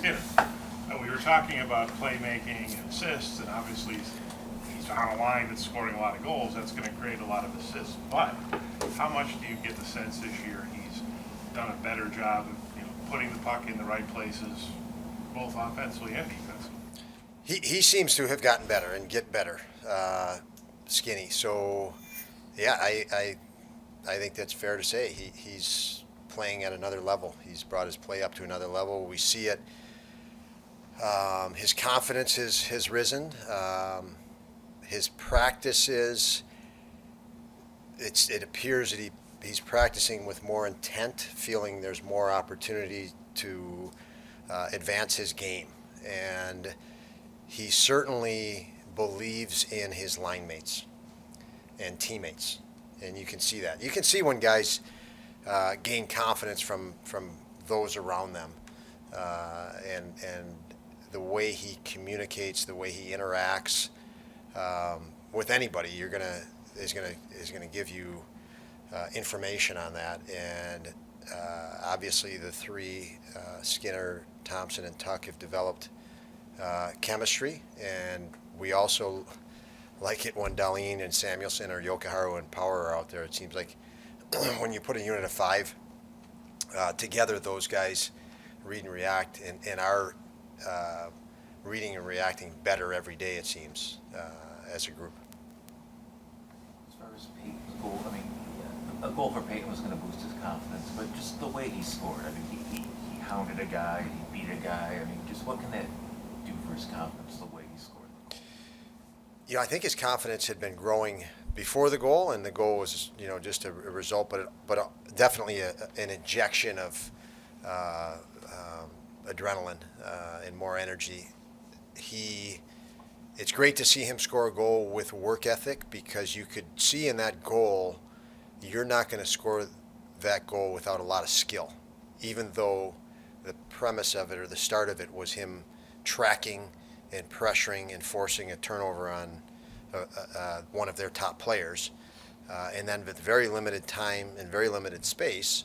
Skinner. We were talking about playmaking and assists, and obviously he's on a line that's scoring a lot of goals. That's going to create a lot of assists. But how much do you get the sense this year he's done a better job of putting the puck in the right places, both offensively and defensively? He seems to have gotten better and get better, Skinny. So, yeah, I think that's fair to say. He's playing at another level. He's brought his play up to another level. We see it. His confidence has risen. His practices, it appears that he's practicing with more intent, feeling there's more opportunity to advance his game. And he certainly believes in his line mates and teammates. And you can see that. You can see when guys gain confidence from those around them, and the way he communicates, the way he interacts with anybody. Is gonna give you information on that. And obviously, the three Skinner, Thompson, and Tuck have developed chemistry, and we also like it when Dahlin and Samuelson or Yokoharu and Power are out there. It seems like when you put a unit of five together, those guys read and react, and are reading and reacting better every day, it seems, as a group. As far as Peyton's goal, I mean, a goal for Peyton was going to boost his confidence, but just the way he scored, I mean, he hounded a guy, he beat a guy. I mean, just what can that do for his confidence, the way he scored? I think his confidence had been growing before the goal, and the goal was, just a result, but definitely an injection of adrenaline and more energy. It's great to see him score a goal with work ethic, because you could see in that goal, you're not going to score that goal without a lot of skill, even though the premise of it, or the start of it, was him tracking and pressuring and forcing a turnover on one of their top players. And then with very limited time and very limited space,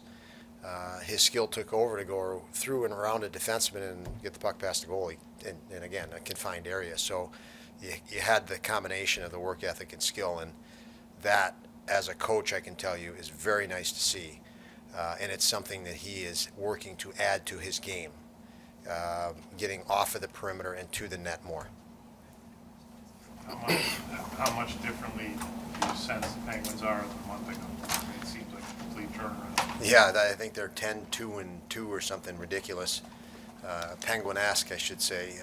his skill took over to go through and around a defenseman and get the puck past the goalie, and again, a confined area. So you had the combination of the work ethic and skill, and that, as a coach, I can tell you, is very nice to see. And it's something that he is working to add to his game, getting off of the perimeter and to the net more. How much differently do you sense the Penguins are than a month ago? I mean, it seems like a complete turnaround. Yeah, I think they're 10-2-2 or something ridiculous. Penguin-esque, I should say,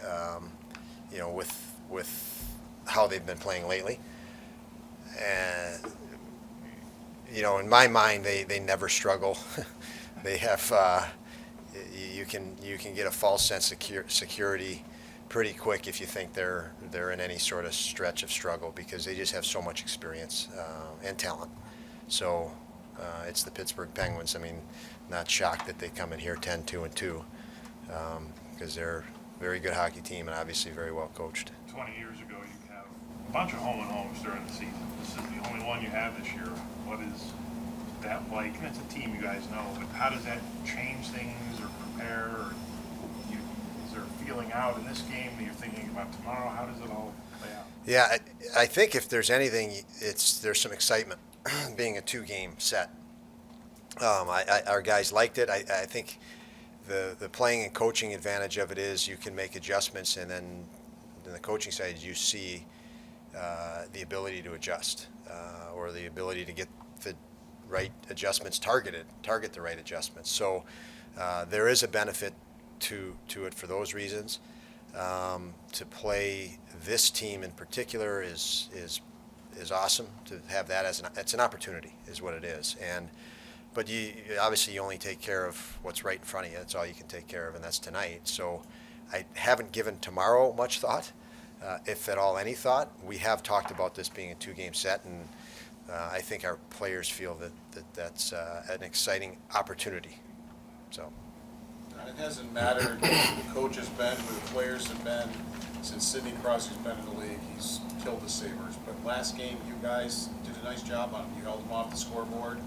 with how they've been playing lately. And, in my mind, they never struggle. They have, you can get a false sense of security pretty quick if you think they're in any sort of stretch of struggle, because they just have so much experience and talent. So it's the Pittsburgh Penguins. I mean, not shocked that they come in here 10-2-2, because they're a very good hockey team and obviously very well coached. 20 years ago, you have a bunch of home and homes during the season. This is the only one you have this year. What is that like? And it's a team you guys know, but how does that change things or prepare? Or is there a feeling out in this game that you're thinking about tomorrow? How does it all play out? Yeah, I think if there's anything, there's some excitement being a two-game set. Our guys liked it. I think the playing and coaching advantage of it is you can make adjustments, and then on the coaching side you see the ability to adjust, or the ability to get the right adjustments target the right adjustments. So there is a benefit to it for those reasons. To play this team in particular is awesome. To have that as it's an opportunity is what it is. But you obviously only take care of what's right in front of you. That's all you can take care of, and that's tonight. So I haven't given tomorrow much thought, if at all any thought. We have talked about this being a two-game set, and I think our players feel that's an exciting opportunity. So. And it hasn't mattered who the coach has been, who the players have been. Since Sidney Crosby's been in the league, he's killed the Sabres. But last game, you guys did a nice job on him. You held him off the scoreboard.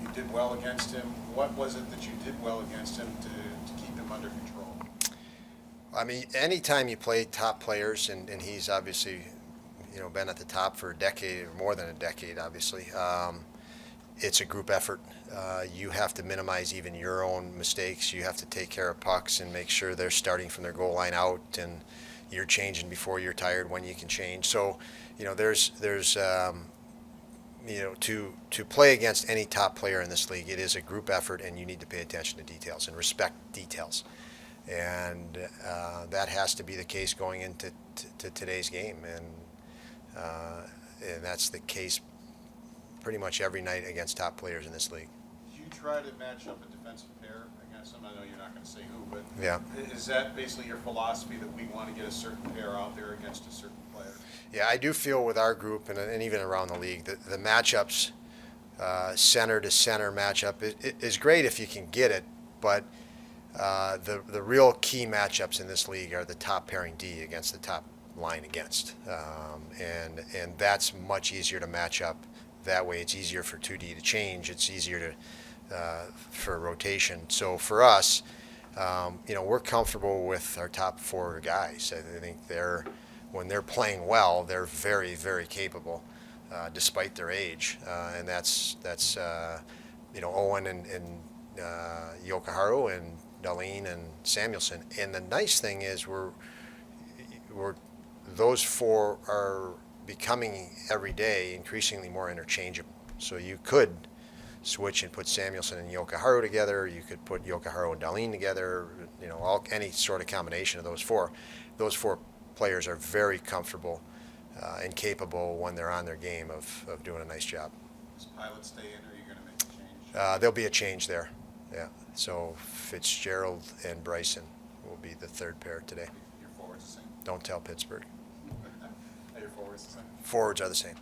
You did well against him. What was it that you did well against him to keep him under control? I mean, anytime you play top players, and he's obviously, been at the top for a decade or more than a decade, obviously. It's a group effort. You have to minimize even your own mistakes. You have to take care of pucks and make sure they're starting from their goal line out, and you're changing before you're tired when you can change. So, there's to play against any top player in this league, it is a group effort, and you need to pay attention to details and respect details. And that has to be the case going into today's game, and that's the case pretty much every night against top players in this league. Do you try to match up a defensive pair against them? I know you're not going to say who, but Yeah. is that basically your philosophy, that we want to get a certain pair out there against a certain player? Yeah, I do feel with our group and even around the league that the matchups, center to center matchup, is great if you can get it, but the real key matchups in this league are the top pairing D against the top line against, and that's much easier to match up. That way, it's easier for 2D to change. It's easier for rotation. So for us, we're comfortable with our top four guys. I think when they're playing well, they're very, very capable, despite their age. And that's Owen and Yokoharu and Dahlin and Samuelson. And the nice thing is those four are becoming every day increasingly more interchangeable. So you could switch and put Samuelson and Yokoharu together. You could put Yokoharu and Dahlin together. Any sort of combination of those four. Those four players are very comfortable and capable when they're on their game of doing a nice job. Does Pilot stay in, or are you going to make a change? There'll be a change there. Yeah. So Fitzgerald and Bryson will be the third pair today. Your forwards the same? Don't tell Pittsburgh. Are your forwards the same? Forwards are the same.